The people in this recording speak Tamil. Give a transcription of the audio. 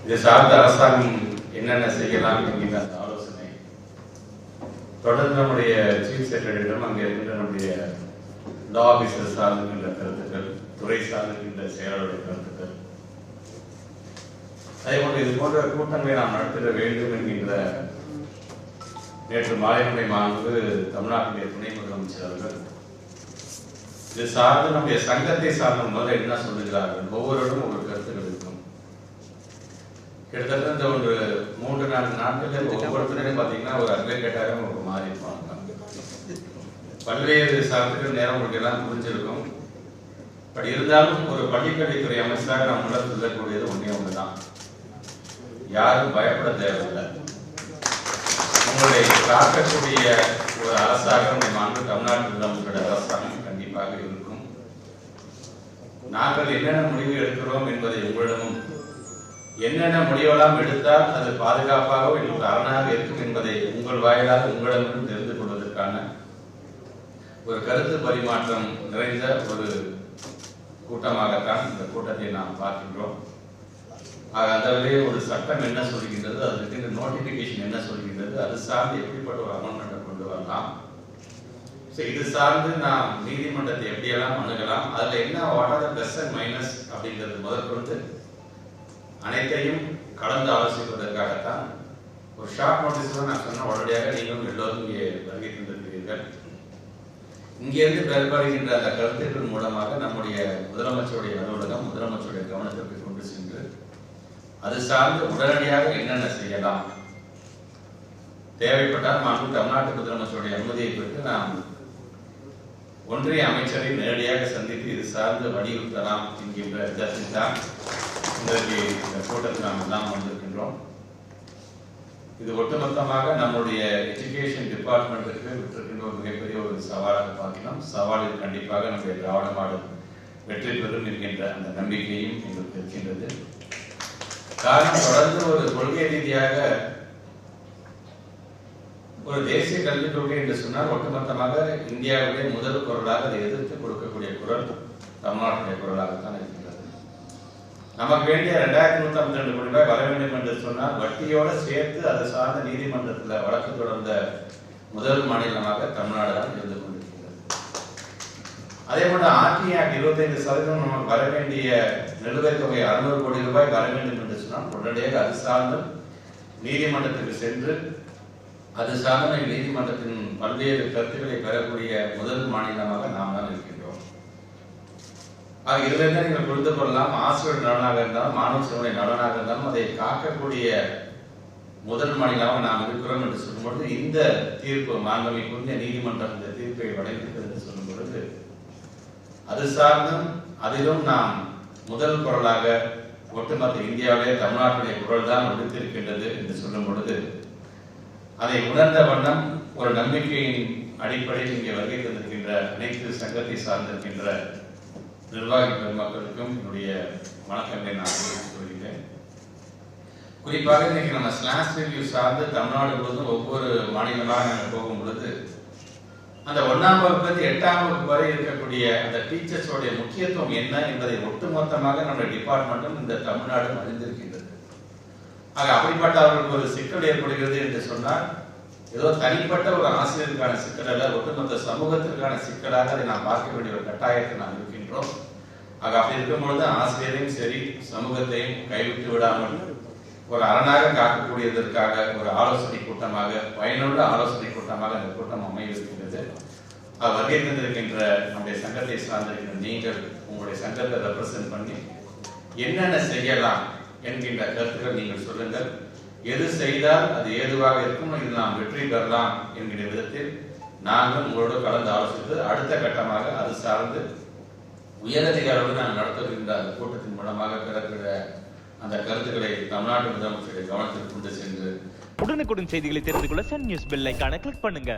இது சார்ந்த அரசாங்கம் என்னென்ன செய்யலாம் என்கிற அந்த ஆலோசனை தொடர்ந்து நம்முடைய சீஃப் செக்ரட்டரியிடம் அங்கே இருக்கின்ற நம்முடைய லா ஆபீசர் சார்ந்திருக்கின்ற கருத்துக்கள், துறை சார்ந்திருக்கின்ற செயலாளருடைய கருத்துக்கள், அதேபோன்று இது போன்ற கூட்டங்களை நாம் நடத்திட வேண்டும் என்கின்ற நேற்று மாலை மாண்பு தமிழ்நாட்டுடைய துணை முதலமைச்சர் அவர்கள் இது சார்ந்து நம்முடைய சங்கத்தை சார்ந்த முதல்ல என்ன சொல்லுகிறார்கள், ஒவ்வொருவரும் ஒரு கருத்துக்கள் இருக்கும். கிட்டத்தட்ட இந்த ஒரு 3-4 நாட்களில் ஒவ்வொருத்தரையும் பார்த்தீங்கன்னா ஒரு அட்வொகேட்டாக ஒரு மாறி இருப்பாங்க. பல்வேறு சார்ந்துகள் நேரம் உங்களுக்கு எல்லாம் புரிஞ்சிருக்கும். பட் இருந்தாலும் ஒரு பள்ளிக்கல்வித்துறை அமைச்சராக நாம் உள்ள சொல்லக்கூடியது ஒன்றே ஒன்றுதான், யாரும் பயப்பட தேவையில்லை. உங்களை காக்கக்கூடிய ஒரு அரசாக மாண்பு தமிழ்நாட்டு முதலமைச்சருடைய அரசாங்கம் கண்டிப்பாக இருக்கும். நாங்கள் என்னென்ன முடிவு எடுக்கிறோம் என்பதை உங்களிடமும், என்னென்ன முடிவெல்லாம் எடுத்தால் அது பாதுகாப்பாக எங்களுக்கு அரணாக இருக்கும் என்பதை உங்கள் வாயிலாக உங்களிடமும் தெரிந்து கொள்வதற்கான ஒரு கருத்து பரிமாற்றம் நிறைந்த ஒரு கூட்டமாகத்தான் இந்த கூட்டத்தை நாம் பார்க்கின்றோம். அந்த வகையிலே ஒரு சட்டம் என்ன சொல்கின்றது, அதுக்கு நோட்டிபிகேஷன் என்ன சொல்கின்றது, அது சார்ந்து எப்படிப்பட்ட ஒரு அமெண்ட்மெண்ட் கொண்டு வரலாம், இது சார்ந்து நாம் நீதிமன்றத்தை எப்படியெல்லாம் அணுகலாம், அதுல என்ன what are the plus and minus அப்படிங்கிறது முதற்கொண்டு அனைத்தையும் கலந்து ஆலோசிப்பதற்காகத்தான் ஒரு ஷார்ட் நோட்டீஸ் தான் நான் சொன்ன உடனடியாக நீங்களும் எல்லோரும் இங்கே வருகை தந்திருக்கிறீர்கள். இங்கிருந்து பெறப்படுகின்ற அந்த கருத்துக்கள் மூலமாக நம்முடைய முதலமைச்சருடைய அலுவலகம் முதலமைச்சருடைய கவனத்திற்கு கொண்டு சென்று அது சார்ந்து உடனடியாக என்னென்ன செய்யலாம், தேவைப்பட்டால் மாண்பு தமிழ்நாட்டு முதலமைச்சருடைய அனுமதியை பெற்று நாம் ஒன்றிய அமைச்சரை நேரடியாக சந்தித்து இது சார்ந்து வலியுறுத்தலாம் என்கின்ற விதத்தில் தான் இன்றைக்கு இந்த கூட்டத்தில் நாம் எல்லாம் வந்திருக்கின்றோம். இது ஒட்டுமொத்தமாக நம்முடைய எஜுகேஷன் டிபார்ட்மெண்ட்டுக்கு விட்டிருக்கின்ற ஒரு மிகப்பெரிய ஒரு சவாலாக பார்க்கலாம். சவாலில் கண்டிப்பாக நம்முடைய திராவிட மாடல் வெற்றி பெறும் என்கின்ற அந்த நம்பிக்கையும் எங்களுக்கு இருக்கின்றது. காரணம், தொடர்ந்து ஒரு கொள்கை ரீதியாக ஒரு தேசிய கல்விக் கொள்கை என்று சொன்னால் ஒட்டுமொத்தமாக இந்தியாவுடைய முதல் குரலாக அதை எதிர்த்து கொடுக்கக்கூடிய குரல் தமிழ்நாட்டுடைய குரலாகத்தான் இருக்கின்றது. நமக்கு வேண்டிய 2152 கோடி ரூபாய் வர வேண்டும் என்று சொன்னால் வட்டியோடு சேர்த்து அது சார்ந்த நீதிமன்றத்தில் வழக்கு தொடர்ந்த முதல் மாநிலமாக தமிழ்நாடு தான் இருந்து கொண்டிருக்கிறது. அதே போல ஆர்டி ஆக்ட் 25% நமக்கு வர வேண்டிய நிலுவைத் தொகை 600 கோடி ரூபாய் வர வேண்டும் என்று சொன்னால் உடனடியாக அது சார்ந்து நீதிமன்றத்துக்கு சென்று அது சார்ந்த நீதிமன்றத்தின் பல்வேறு கருத்துக்களை பெறக்கூடிய முதல் மாநிலமாக நாம் தான் இருக்கின்றோம். இதிலிருந்து நீங்கள் புரிந்து கொள்ளலாம், ஆசிரியர் நலனாக இருந்தாலும் மாணவ சிறுவனை நலனாக இருந்தாலும் அதை காக்கக்கூடிய முதல் மாநிலமாக நாம் இருக்கிறோம் என்று சொல்லும் பொழுது இந்த தீர்ப்பு மாண்புமை புரிந்த நீதிமன்றம் இந்த தீர்ப்பை வழங்கியிருக்கிறது என்று சொல்லும் பொழுது அது சார்ந்தும் அதிலும் நாம் முதல் குரலாக ஒட்டுமொத்த இந்தியாவிலே தமிழ்நாட்டுடைய குரல் தான் ஒழித்திருக்கின்றது என்று சொல்லும் பொழுது அதை உணர்ந்த வண்ணம் ஒரு நம்பிக்கையின் அடிப்படையில் இங்கே வருகை தந்திருக்கின்ற அனைத்து சங்கத்தை சார்ந்திருக்கின்ற நிர்வாகி பெருமக்களுக்கும் என்னுடைய வணக்கங்களை நான் சொல்கிறேன். குறிப்பாக இன்னைக்கு நம்ம ஸ்லாஷ் ரிவ்யூ சார்ந்து தமிழ்நாடு முழுவதும் ஒவ்வொரு மாநிலமாக நாங்கள் போகும் பொழுது அந்த 1ஆம் வகுப்பு 8ஆம் வகுப்பு வரை இருக்கக்கூடிய அந்த டீச்சர்ஸோடைய முக்கியத்துவம் என்ன என்பதை ஒட்டுமொத்தமாக நம்முடைய டிபார்ட்மெண்ட்டும் இந்த தமிழ்நாடும் அறிந்திருக்கின்றது. ஆக அப்படிப்பட்ட அவர்களுக்கு ஒரு சிக்கல் ஏற்படுகிறது என்று சொன்னால் ஏதோ தனிப்பட்ட ஒரு ஆசிரியருக்கான சிக்கல் அல்ல, ஒட்டுமொத்த சமூகத்திற்கான சிக்கலாக அதை நாம் பார்க்க வேண்டிய ஒரு கட்டாயத்தை நாம் இருக்கின்றோம். ஆக அப்படி இருக்கும்பொழுது ஆசிரியரையும் சரி சமூகத்தையும் கைவிட்டு விடாமல் ஒரு அரணாக காக்கக்கூடியதற்காக ஒரு ஆலோசனை கூட்டமாக, பயனுள்ள ஆலோசனை கூட்டமாக அந்த கூட்டம் அமைந்திருக்கின்றது. வருகை தந்திருக்கின்ற நம்முடைய சங்கத்தை சார்ந்திருக்கின்ற நீங்கள் உங்களுடைய சங்கத்தை ரெப்ரசென்ட் பண்ணி என்னென்ன செய்யலாம் என்கின்ற கருத்துக்கள் நீங்கள் சொல்லுங்கள். எது செய்தால் அது ஏதுவாக இருக்கும், இது நாம் வெற்றி பெறலாம் என்கிற விதத்தில் நாங்கள் உங்களோடு கலந்து ஆலோசித்து அடுத்த கட்டமாக அது சார்ந்து உயரதிகாரிகளோடு நான் நடத்துகின்ற அந்த கூட்டத்தின் மூலமாக பெறக்கூடிய அந்த கருத்துக்களை தமிழ்நாட்டு முதலமைச்சருடைய கவனத்திற்கு கொண்டு சென்று உடனுக்குடன் செய்திகளை தெரிந்து கொள்ள சன் நியூஸ் பெல் ஐகானை கிளிக் பண்ணுங்க.